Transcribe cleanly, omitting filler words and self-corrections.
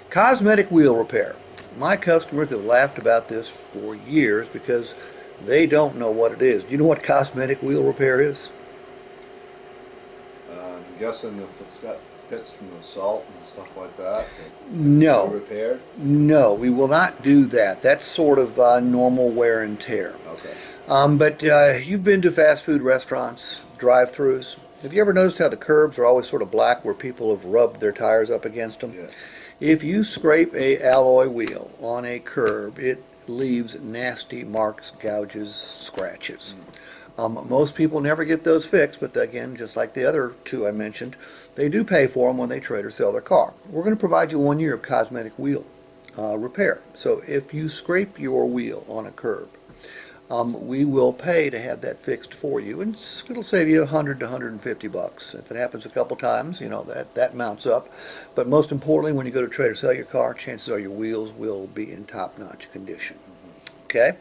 Cosmetic wheel repair. My customers have laughed about this for years because they don't know what it is. Do you know what cosmetic wheel repair is? I'm guessing if it's got pits from the salt and stuff like that, it needs to be No. repaired. No, we will not do that. That's sort of normal wear and tear. Okay. But you've been to fast food restaurants, drive-throughs. Have you ever noticed how the curbs are always sort of black where people have rubbed their tires up against them? Yes. If you scrape a alloy wheel on a curb, it leaves nasty marks, gouges, scratches. Most people never get those fixed, but again, just like the other two I mentioned, they do pay for them when they trade or sell their car. We're going to provide you 1 year of cosmetic wheel repair. So if you scrape your wheel on a curb, we will pay to have that fixed for you, and it'll save you 100 to 150 bucks. If it happens a couple times, you know that mounts up. But most importantly, when you go to trade or sell your car, chances are your wheels will be in top-notch condition. Okay?